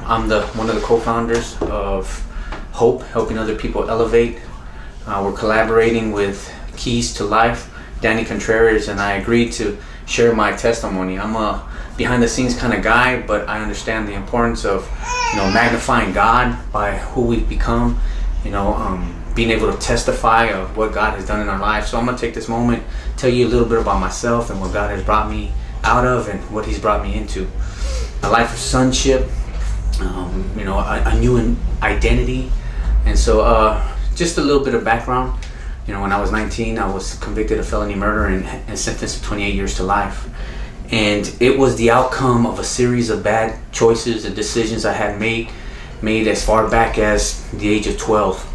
I'm one of the co-founders of Hope, helping other people elevate. We're collaborating with Keys to Life, Danny Contreras, and I agreed to share my testimony. I'm a behind the scenes kind of guy, but I understand the importance of, magnifying God by who we've become, being able to testify of what God has done in our life. So I'm going to take this moment, tell you a little bit about myself and what God has brought me out of and what He's brought me into. A life of sonship, a new identity. And so just a little bit of background. When I was 19, I was convicted of felony murder and sentenced to 28 years to life. And it was the outcome of a series of bad choices and decisions I had made as far back as the age of 12.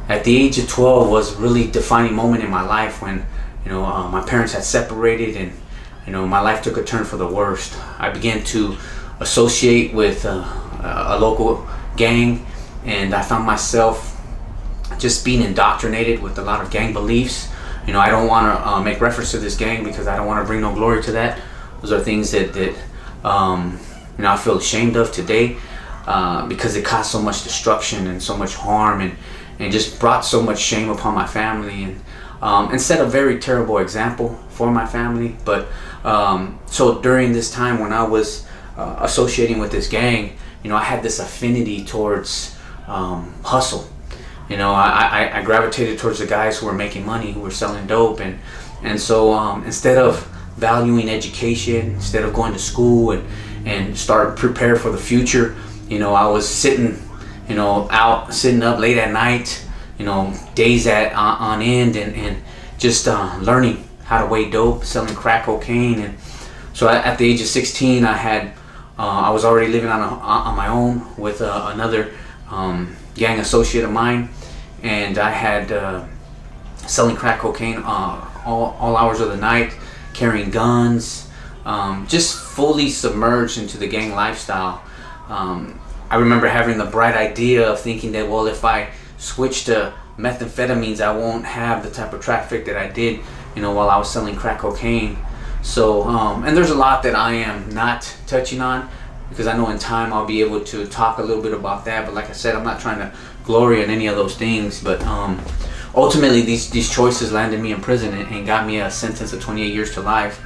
At the age of 12 was a really defining moment in my life when, my parents had separated and, my life took a turn for the worst. I began to associate with a local gang, and I found myself just being indoctrinated with a lot of gang beliefs. I don't want to make reference to this gang because I don't want to bring no glory to that. Those are things that I feel ashamed of today because it caused so much destruction and so much harm and just brought so much shame upon my family and set a very terrible example for my family. But so during this time when I was associating with this gang, I had this affinity towards hustle. I gravitated towards the guys who were making money, who were selling dope, and so instead of valuing education, instead of going to school and start prepare for the future, I was sitting up late at night, days on end, and just learning how to weigh dope, selling crack cocaine. And so at the age of 16, I was already living on my own with another gang associate of mine, and I had selling crack cocaine all hours of the night, carrying guns, just fully submerged into the gang lifestyle. I remember having the bright idea of thinking that, well, if I switch to methamphetamines, I won't have the type of traffic that I did, while I was selling crack cocaine. So, and there's a lot that I am not touching on because I know in time I'll be able to talk a little bit about that. But like I said, I'm not trying to glory in any of those things. But ultimately, these choices landed me in prison and got me a sentence of 28 years to life.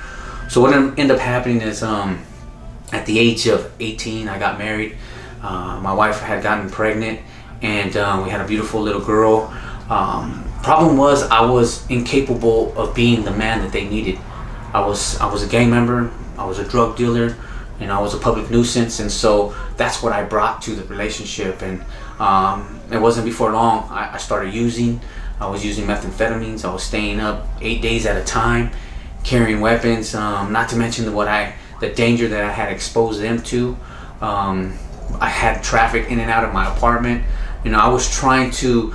So what ended up happening is at the age of 18, I got married. My wife had gotten pregnant, and we had a beautiful little girl. Problem was, I was incapable of being the man that they needed. I was a gang member, I was a drug dealer, I was a public nuisance, and so that's what I brought to the relationship. And it wasn't before long I started using. I was using methamphetamines. I was staying up 8 days at a time, carrying weapons. Not to mention the danger that I had exposed them to. I had traffic in and out of my apartment. I was trying to,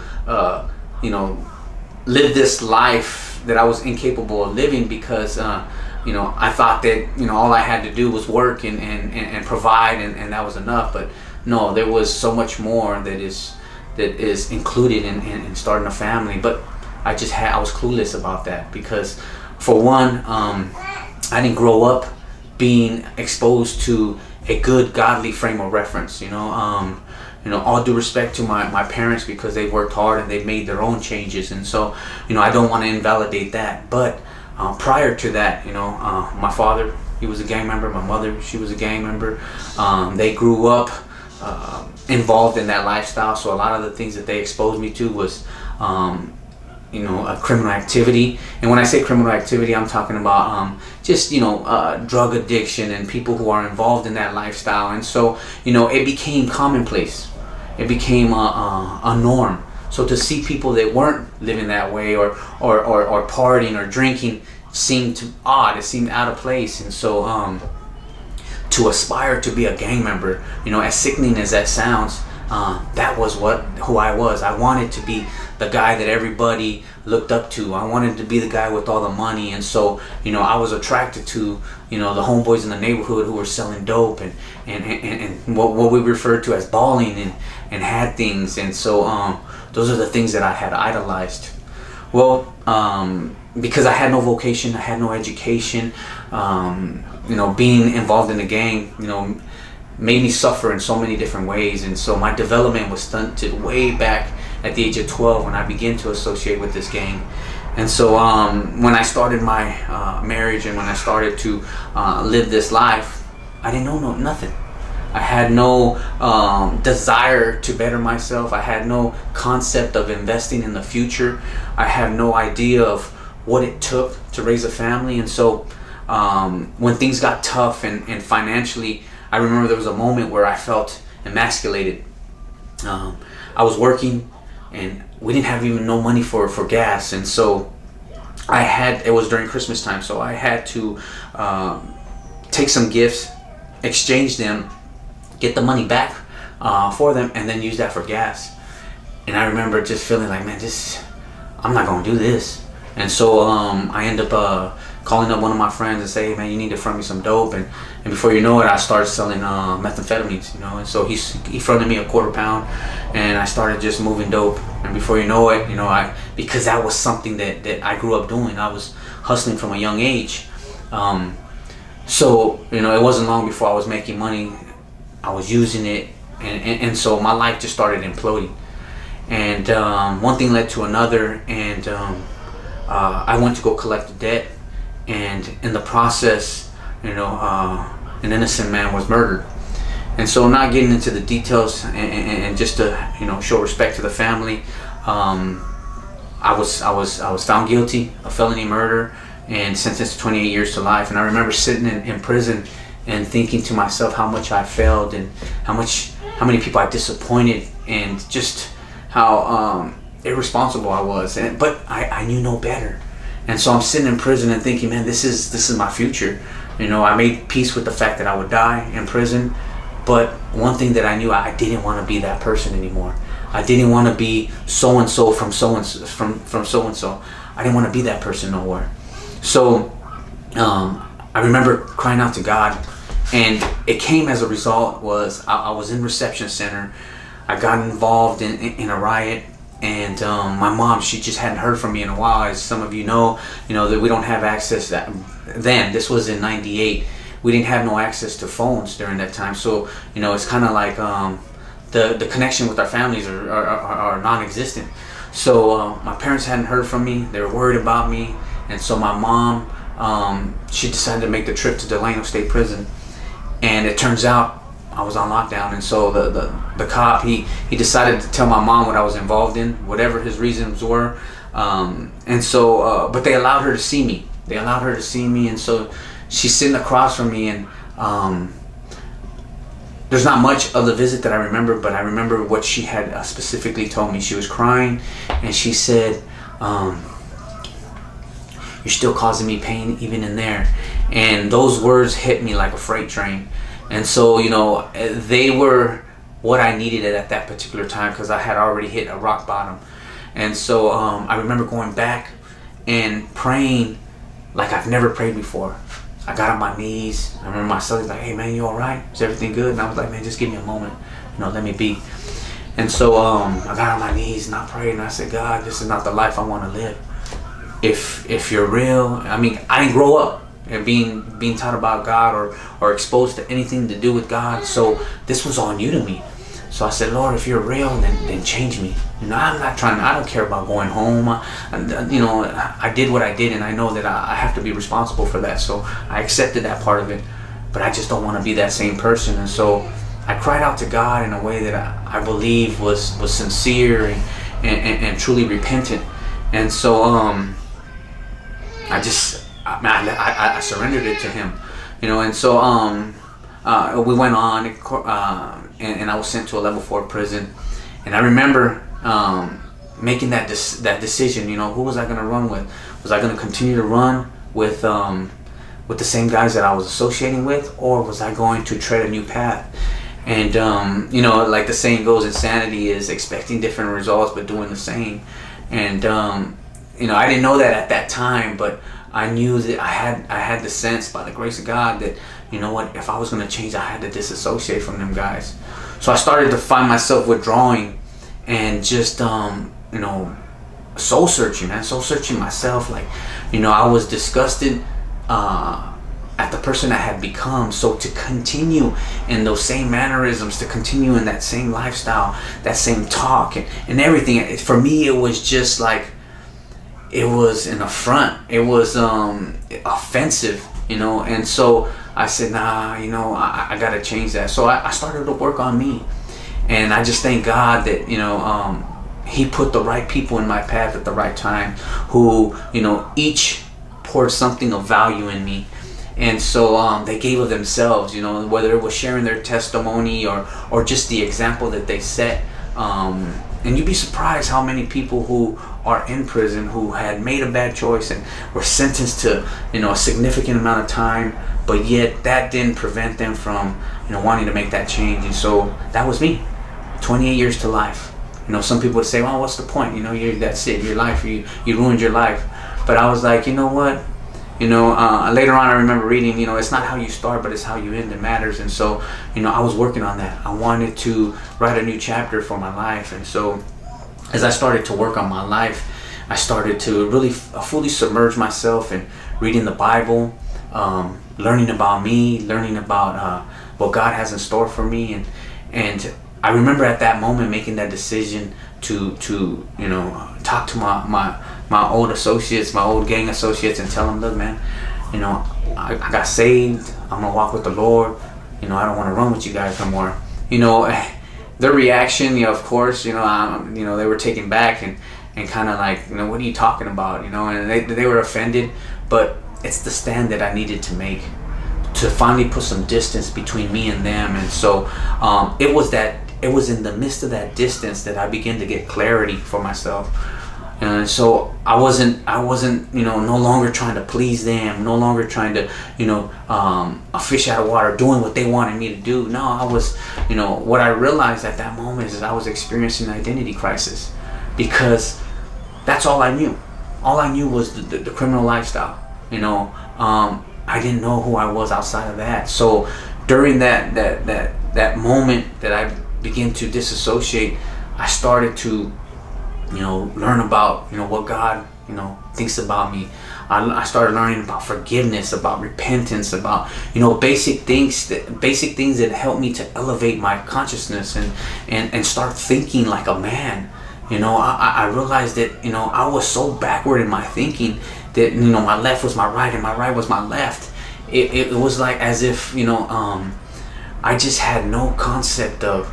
live this life that I was incapable of living because, I thought that, all I had to do was work and provide and that was enough. But no, there was so much more that is included in starting a family. But I was clueless about that because, for one, I didn't grow up being exposed to a good godly frame of reference. All due respect to my parents because they've worked hard and they've made their own changes, and so I don't want to invalidate that. But prior to that, my father, he was a gang member. My mother, she was a gang member. They grew up involved in that lifestyle, so a lot of the things that they exposed me to was a criminal activity. And when I say criminal activity, I'm talking about just drug addiction and people who are involved in that lifestyle. And so it became commonplace. It became a norm. So to see people that weren't living that way or partying or drinking seemed odd. It seemed out of place. And so to aspire to be a gang member, as sickening as that sounds, that was who I was. I wanted to be the guy that everybody looked up to. I wanted to be the guy with all the money, and so I was attracted to the homeboys in the neighborhood who were selling dope and what we referred to as balling and had things. And so those are the things that I had idolized. Well, because I had no vocation, I had no education, being involved in the gang, made me suffer in so many different ways. And so my development was stunted way back at the age of 12 when I began to associate with this gang. And so when I started my marriage and when I started to live this life, I didn't know nothing. I had no desire to better myself. I had no concept of investing in the future. I had no idea of what it took to raise a family. And so when things got tough and financially, I remember there was a moment where I felt emasculated. I was working and we didn't have even no money for gas. And so it was during Christmas time, so I had to take some gifts, exchange them, get the money back for them, and then use that for gas. And I remember just feeling like, man, I'm not gonna do this. And so I end up calling up one of my friends and say, hey man, you need to front me some dope. And before you know it, I started selling methamphetamines, you know. And so he fronted me a quarter pound, and I started just moving dope. And before you know it, you know, because that was something that I grew up doing. I was hustling from a young age. So you know, it wasn't long before I was making money. I was using it, and so my life just started imploding. And one thing led to another, and I went to go collect the debt, and in the process, you know, an innocent man was murdered. And so, not getting into the details, and just to, you know, show respect to the family, I was found guilty of felony murder and sentenced to 28 years to life. And I remember sitting in prison and thinking to myself how much I failed and how many people I disappointed, and just how irresponsible I was. But I knew no better. And so I'm sitting in prison and thinking, man, this is my future. You know, I made peace with the fact that I would die in prison. But one thing that I knew, I didn't want to be that person anymore. I didn't want to be so and so from so and so. I didn't want to be that person no more. So I remember crying out to God, and it came as a result was I was in reception center. I got involved in a riot, and my mom, she just hadn't heard from me in a while. As some of you know that we don't have access then. This was in '98. We didn't have no access to phones during that time. So you know, it's kind of like the connection with our families are non-existent. So my parents hadn't heard from me. They were worried about me, and so my mom, she decided to make the trip to Delano State Prison. And it turns out I was on lockdown, and so the cop, he decided to tell my mom what I was involved in, whatever his reasons were. And so but they allowed her to see me. And so she's sitting across from me, and there's not much of the visit that I remember, but I remember what she had specifically told me. She was crying, and she said, you're still causing me pain even in there. And those words hit me like a freight train. And so, you know, they were what I needed at that particular time, because I had already hit a rock bottom. And so I remember going back and praying like I've never prayed before. I got on my knees. I remember my son like, hey man, you all right? Is everything good? And I was like, man, just give me a moment. You know, let me be. And so I got on my knees and I prayed, and I said, God, this is not the life I want to live. If you're real, I mean, I didn't grow up and being taught about God or exposed to anything to do with God. So this was all new to me. So I said, Lord, if you're real, then change me. You know, I don't care about going home. You know, I did what I did, and I know that I have to be responsible for that. So I accepted that part of it, but I just don't want to be that same person. And so I cried out to God in a way that I believe was sincere and truly repentant. And so I surrendered it to Him, you know. And so we went on, and I was sent to a level 4 prison. And I remember making that decision. You know, who was I going to run with? Was I going to continue to run with the same guys that I was associating with, or was I going to tread a new path? And you know, like the saying goes, insanity is expecting different results but doing the same. And you know, I didn't know that at that time, but I knew that I had the sense, by the grace of God, that, you know what, if I was going to change, I had to disassociate from them guys. So I started to find myself withdrawing and just you know, soul searching myself. Like, you know, I was disgusted at the person I had become. So to continue in those same mannerisms, to continue in that same lifestyle, that same talk and everything, for me it was just like, it was an affront. It was offensive, and so I said, nah, I gotta change that. So I started to work on me, and I just thank God that He put the right people in my path at the right time, who each poured something of value in me. And so they gave of themselves, whether it was sharing their testimony or just the example that they set. And you'd be surprised how many people who are in prison, who had made a bad choice and were sentenced to a significant amount of time, but yet that didn't prevent them from wanting to make that change. And so that was me. 28 years to life. Some people would say, well, what's the point? That's it, your life, you ruined your life. But I was like, you know what? Later on I remember reading, it's not how you start, but it's how you end that matters. And so, I was working on that. I wanted to write a new chapter for my life. And so as I started to work on my life, I started to really fully submerge myself in reading the Bible, learning about me, learning about what God has in store for me. And I remember at that moment making that decision to talk to my old associates, my old gang associates, and tell them, look, man, I got saved. I'm gonna walk with the Lord. I don't want to run with you guys no more. Their reaction, of course, they were taken back and kind of like, what are you talking about? And they were offended. But it's the stand that I needed to make to finally put some distance between me and them. And so it was in the midst of that distance that I began to get clarity for myself. And so I wasn't, no longer trying to please them, no longer trying to, a fish out of water, doing what they wanted me to do. No, I was, what I realized at that moment is I was experiencing an identity crisis, because that's all I knew. All I knew was the criminal lifestyle. I didn't know who I was outside of that. So during that moment that I began to disassociate, I started to learn about what God thinks about me. I started learning about forgiveness, about repentance, about basic things that help me to elevate my consciousness and start thinking like a man. I realized that I was so backward in my thinking that my left was my right and my right was my left. It was like as if I just had no concept of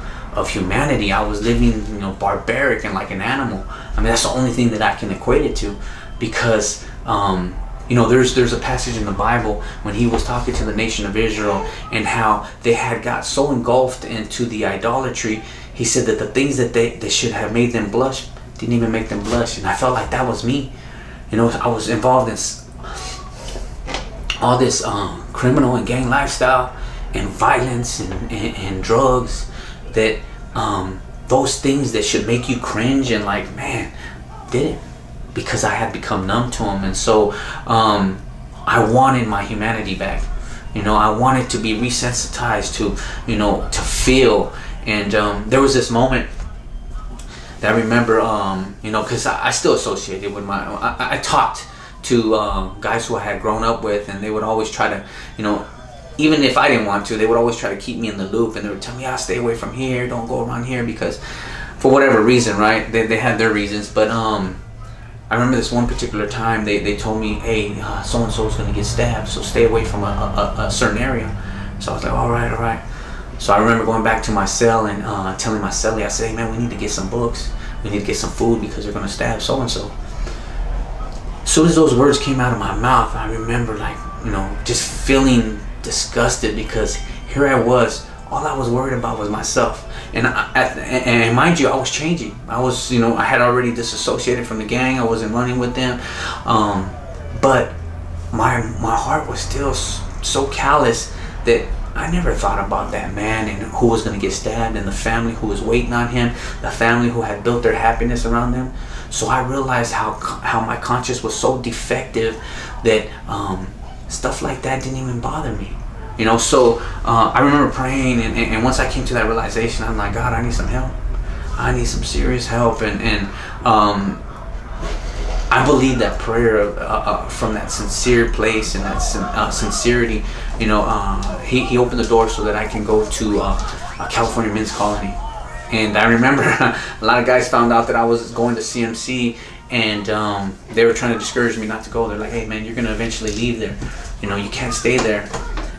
humanity. I was living barbaric and like an animal. I mean, that's the only thing that I can equate it to, because there's a passage in the Bible when He was talking to the nation of Israel and how they had got so engulfed into the idolatry. He said that the things that they should have made them blush didn't even make them blush. And I felt like that was me. I was involved in all this criminal and gang lifestyle and violence and drugs, that those things that should make you cringe and like, man, didn't, because I had become numb to them. And so I wanted my humanity back. I wanted to be resensitized to feel. And there was this moment that I remember, because I still associated with I talked to guys who I had grown up with, and they would always try to, even if I didn't want to, they would always try to keep me in the loop, and they would tell me, stay away from here, don't go around here, because for whatever reason, right? They had their reasons. But I remember this one particular time they told me, hey, so-and-so is going to get stabbed, so stay away from a certain area. So I was like, all right. So I remember going back to my cell and telling my cellie, I said, hey man, we need to get some books, we need to get some food, because they're going to stab so-and-so. As soon as those words came out of my mouth, I remember just feeling disgusted, because here I was, all I was worried about was myself. And mind you, I was changing. I was, I had already disassociated from the gang. I wasn't running with them, but my heart was still so callous that I never thought about that man and who was going to get stabbed, and the family who was waiting on him, the family who had built their happiness around them. So I realized how my conscience was so defective that stuff like that didn't even bother me. So I remember praying, and once I came to that realization, I'm like, God, I need some help. I need some serious help. And I believe that prayer from that sincere place and that sincerity, he opened the door so that I can go to a California men's colony. And I remember a lot of guys found out that I was going to CMC, and they were trying to discourage me not to go. They're like, hey man, you're going to eventually leave there. You can't stay there.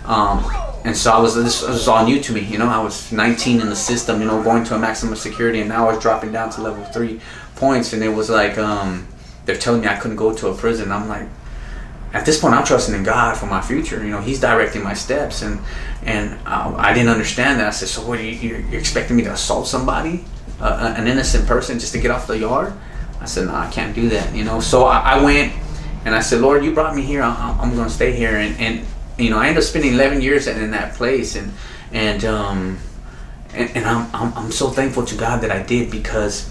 And so this was all new to me. I was 19 in the system, going to a maximum security, and now I was dropping down to level 3 points. And it was like, they're telling me I couldn't go to a prison. I'm like, at this point, I'm trusting in God for my future. He's directing my steps, and I didn't understand that. I said, so what, you're expecting me to assault somebody, an innocent person, just to get off the yard? I said, no, I can't do that. So I went, and I said, Lord, you brought me here. I'm going to stay here, and I ended up spending 11 years in that place, and I'm so thankful to God that I did, because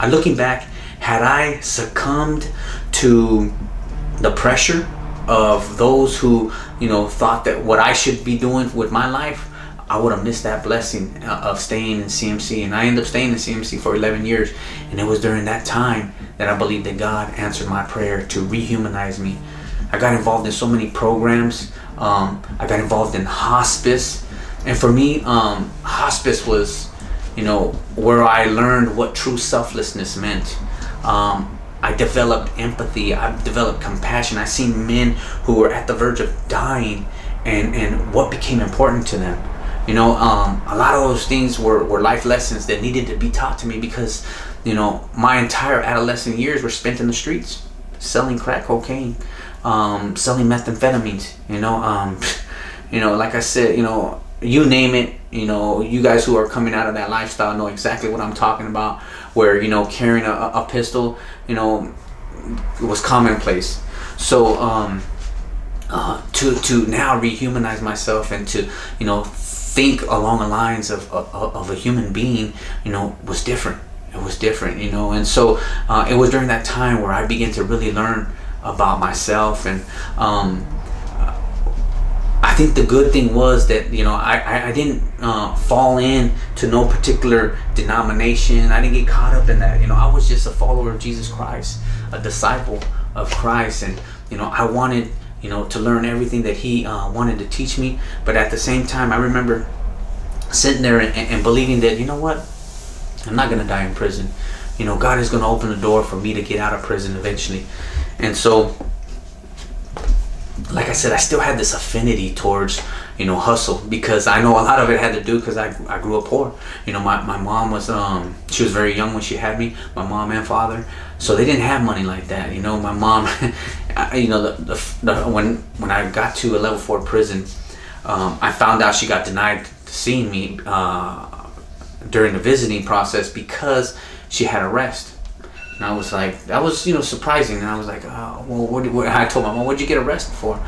looking back, had I succumbed to the pressure of those who thought that what I should be doing with my life, I would have missed that blessing of staying in CMC. And I ended up staying in CMC for 11 years, and it was during that time that I believed that God answered my prayer to rehumanize me. I got involved in so many programs. I got involved in hospice, and for me, hospice was where I learned what true selflessness meant. I developed empathy. I developed compassion. I seen men who were at the verge of dying, and what became important to them. A lot of those things were life lessons that needed to be taught to me, because my entire adolescent years were spent in the streets, selling crack cocaine, selling methamphetamines. Like I said, you name it. You guys who are coming out of that lifestyle know exactly what I'm talking about, where carrying a pistol it was commonplace. So to now rehumanize myself, and to think along the lines of a human being was different. It was different. And so it was during that time where I began to really learn about myself. And I think the good thing was that I didn't fall in to no particular denomination. I didn't get caught up in that. I was just a follower of Jesus Christ, a disciple of Christ, and I wanted to learn everything that he wanted to teach me. But at the same time, I remember sitting there and believing that what, I'm not gonna die in prison. God is gonna open the door for me to get out of prison eventually. And so, like I said, I still had this affinity towards hustle, because I know a lot of it had to do because I grew up poor. My mom was she was very young when she had me, my mom and father, so they didn't have money like that. My mom when I got to a level 4 prison, I found out she got denied seeing me during the visiting process because she had arrest. And I was like, that was surprising. And I was like, well, I told my mom, what'd you get arrested for?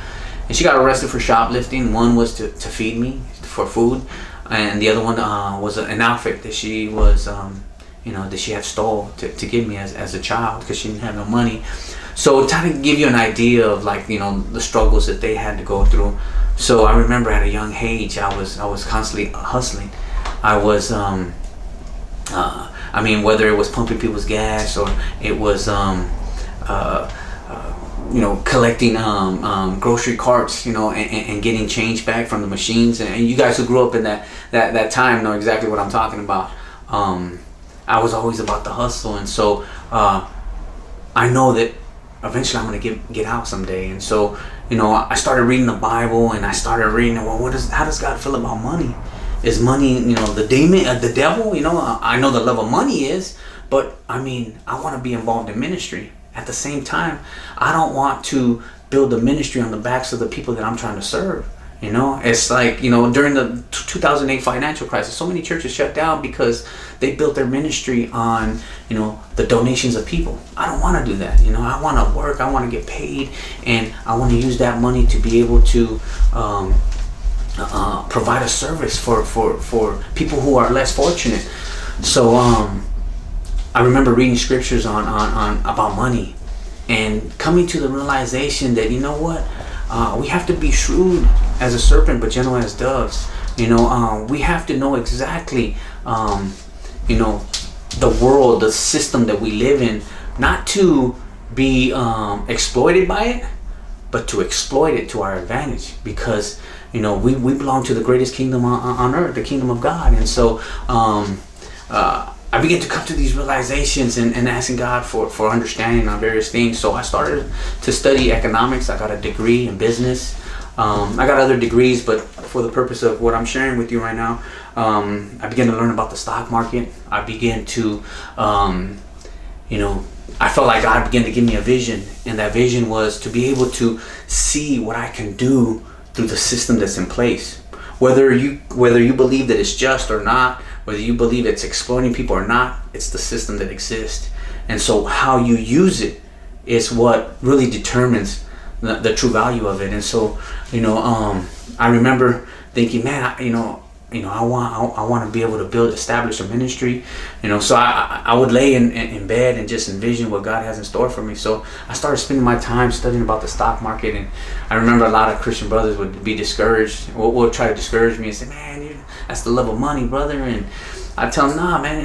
And she got arrested for shoplifting. One was to feed me for food, and the other one was an outfit that she was that she had stole to give me as a child, because she didn't have no money. So trying to give you an idea of the struggles that they had to go through. So I remember at a young age, I was constantly hustling. I was whether it was pumping people's gas, or it was collecting grocery carts, and getting change back from the machines. And you guys who grew up in that time know exactly what I'm talking about. I was always about the hustle, and so I know that eventually I'm gonna get out someday. And so I started reading the Bible, and I started reading, well, how does God feel about money? Is money, the demon, the devil? I know the love of money is, but I want to be involved in ministry. At the same time, I don't want to build a ministry on the backs of the people that I'm trying to serve. It's like, during the 2008 financial crisis, so many churches shut down because they built their ministry on, the donations of people. I don't want to do that. I want to work, I want to get paid, and I want to use that money to be able to provide a service for people who are less fortunate. So I remember reading scriptures on about money, and coming to the realization that we have to be shrewd as a serpent but gentle as doves. We have to know exactly the world, the system that we live in, not to be exploited by it, but to exploit it to our advantage, because we belong to the greatest kingdom on earth, the kingdom of God. And so I began to come to these realizations and asking God for understanding on various things. So I started to study economics. I got a degree in business. I got other degrees, but for the purpose of what I'm sharing with you right now, I began to learn about the stock market. I began to, I felt like God began to give me a vision, and that vision was to be able to see what I can do through the system that's in place. Whether you believe that it's just or not, whether you believe it's exploiting people or not, it's the system that exists. And so how you use it is what really determines the true value of it. And so, I remember thinking, man, I want to be able to establish a ministry, so I would lay in bed and just envision what God has in store for me. So I started spending my time studying about the stock market. And I remember a lot of Christian brothers would be discouraged, would try to discourage me and say, man, that's the love of money, brother. And I tell them, nah, man,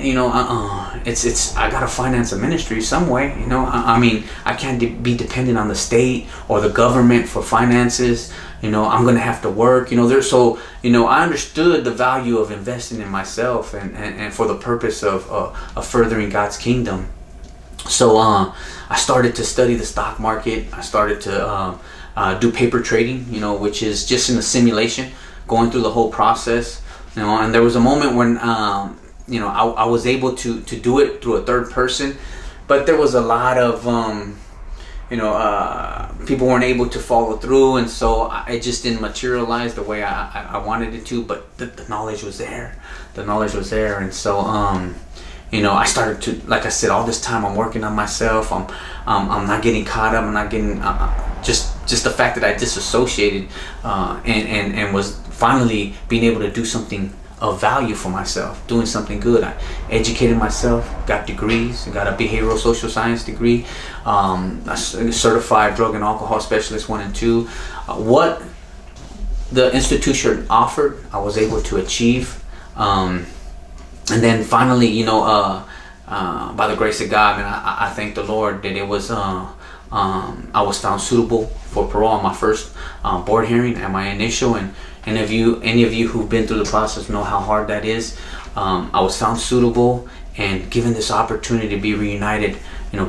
it's I gotta finance a ministry some way. I can't be dependent on the state or the government for finances. I'm gonna have to work. I understood the value of investing in myself and for the purpose of furthering God's kingdom. So I started to study the stock market. I started to do paper trading, which is just in a simulation, going through the whole process. And there was a moment when I was able to do it through a third person, but there was a lot of people weren't able to follow through, and so it just didn't materialize the way I wanted it to. But the knowledge was there. And so I started to, like I said, all this time I'm working on myself. I'm not getting caught up. I'm not getting just the fact that I disassociated and was finally being able to do something of value for myself, doing something good. I educated myself, got degrees, got a behavioral social science degree, a certified drug and alcohol specialist 1 and 2. What the institution offered, I was able to achieve. And then finally, by the grace of God, and I thank the Lord that it was I was found suitable for parole on my first board hearing at my initial. And any of you who've been through the process know how hard that is. I was found suitable and given this opportunity to be reunited,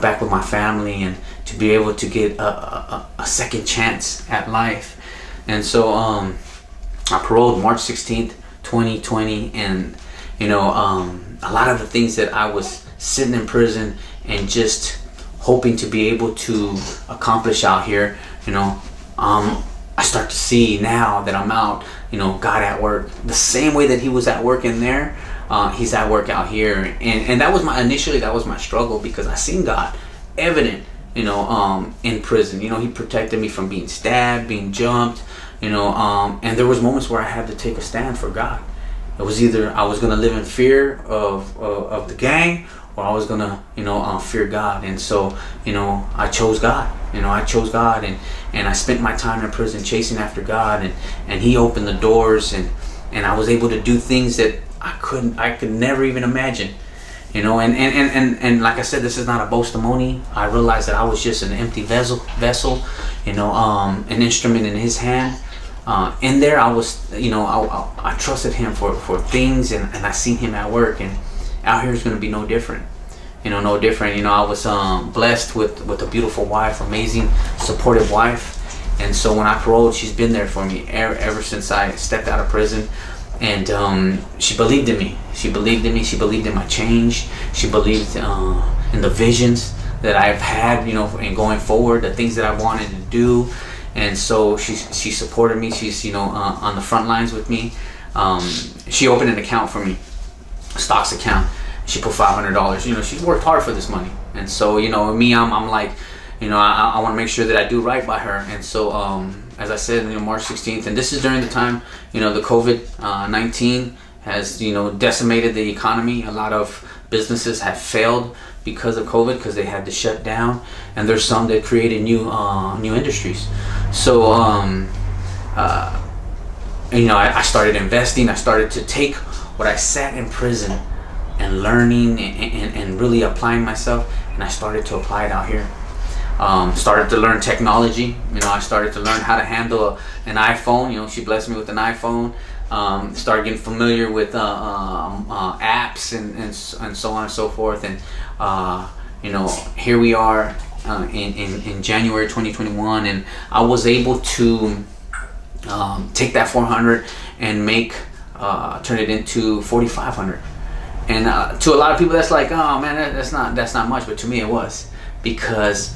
back with my family, and to be able to get a second chance at life. And so I paroled March 16th, 2020, and a lot of the things that I was sitting in prison and just hoping to be able to accomplish out here, I start to see now that I'm out, God at work. The same way that he was at work in there, he's at work out here. And that was my struggle, because I seen God evident, in prison. He protected me from being stabbed, being jumped, and there was moments where I had to take a stand for God. It was either I was going to live in fear of the gang, or I was going to, fear God. And so, I chose God. And I spent my time in prison chasing after God, and he opened the doors, and I was able to do things that I could never even imagine. And like I said, this is not a boastimony. I realized that I was just an empty vessel, an instrument in his hand. In there I was, I trusted him for things, and I seen him at work, and out here is going to be no different. No different. I was blessed with a beautiful wife, amazing, supportive wife. And so when I paroled, she's been there for me ever since I stepped out of prison. And she believed in me. She believed in my change. She believed in the visions that I've had, in going forward, the things that I wanted to do. And so she supported me. She's on the front lines with me. She opened an account for me, a stocks account. She put $500. She worked hard for this money. And so me, I'm like, I want to make sure that I do right by her. And so as I said, March 16th, and this is during the time, the COVID-19 has decimated the economy. A lot of businesses have failed because of COVID, because they had to shut down, and there's some that created new industries. So I started investing. I started to take what I sat in prison and learning and really applying myself, and I started to apply it out here. Started to learn technology. I started to learn how to handle an iPhone. She blessed me with an iPhone. Started getting familiar with apps and so on and so forth. And here we are in January 2021, and I was able to take that 400 and turn it into 4,500. And to a lot of people, that's like, oh man, that's not much. But to me, it was, because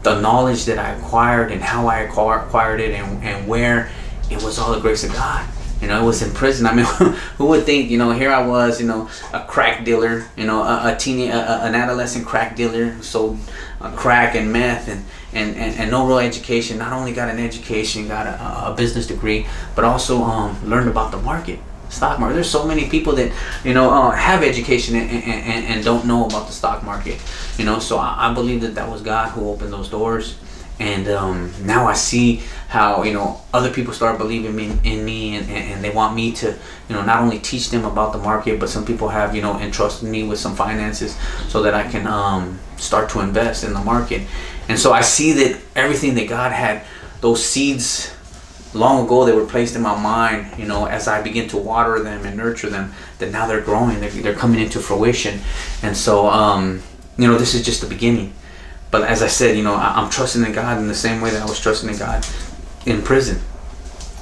the knowledge that I acquired and how I acquired it and where, it was all the grace of God. It was in prison. I mean, who would think, here I was, a crack dealer, an adolescent crack dealer who sold crack and meth and no real education. Not only got an education, got a business degree, but also learned about the market, stock market. There's so many people that, have education and don't know about the stock market, so I believe that was God who opened those doors. And now I see how other people start believing in me, and they want me to not only teach them about the market, but some people have entrusted me with some finances so that I can start to invest in the market. And so I see that everything that God had, those seeds long ago that were placed in my mind, as I begin to water them and nurture them, that now they're growing, they're coming into fruition. And so this is just the beginning. But as I said, I'm trusting in God in the same way that I was trusting in God in prison.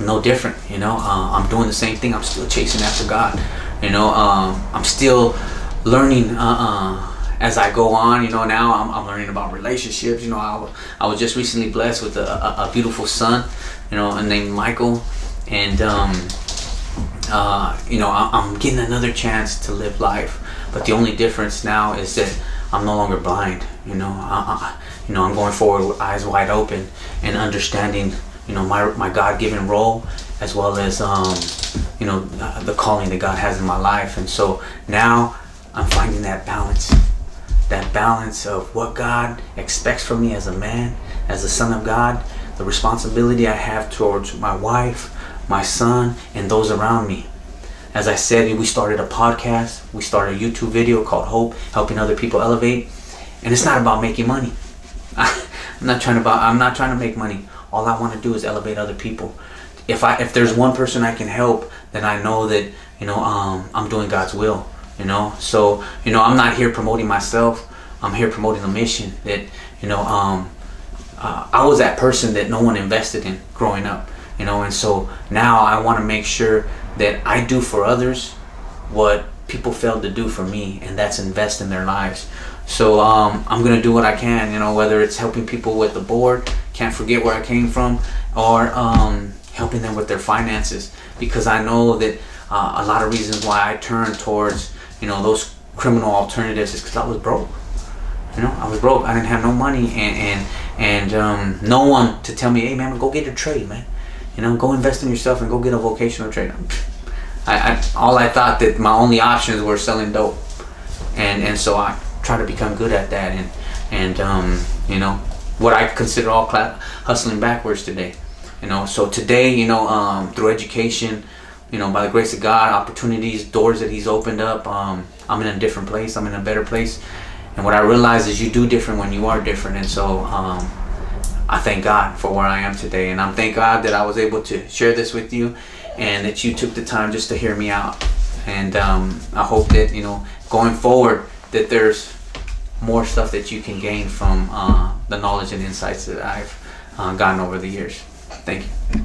No different, I'm doing the same thing. I'm still chasing after God. I'm still learning as I go on. Now I'm learning about relationships. I was just recently blessed with a beautiful son, named Michael. And, I'm getting another chance to live life. But the only difference now is that I'm no longer blind. I'm going forward with eyes wide open and understanding, my God-given role, as well as, the calling that God has in my life. And so now I'm finding that balance of what God expects from me as a man, as a son of God, the responsibility I have towards my wife, my son, and those around me. As I said, we started a podcast. We started a YouTube video called Hope, helping other people elevate. And it's not about making money. I'm not trying to make money. All I want to do is elevate other people. If there's one person I can help, then I know that I'm doing God's will. So I'm not here promoting myself. I'm here promoting the mission that I was that person that no one invested in growing up. And so now I want to make sure that I do for others what people failed to do for me, and that's invest in their lives. So I'm gonna do what I can, whether it's helping people with the board, can't forget where I came from, or helping them with their finances, because I know that a lot of reasons why I turned towards those criminal alternatives is because I was broke. I was broke. I didn't have no money, and no one to tell me, hey man, go get a trade, man. Go invest in yourself and go get a vocational trade. All I thought that my only options were selling dope, and so I try to become good at that, and what I consider all hustling backwards today. So today, through education, by the grace of God, opportunities, doors that He's opened up, I'm in a different place. I'm in a better place, and what I realize is you do different when you are different, and so I thank God for where I am today, and I thank God that I was able to share this with you, and that you took the time just to hear me out. And I hope that going forward, that there's more stuff that you can gain from the knowledge and insights that I've gotten over the years. Thank you.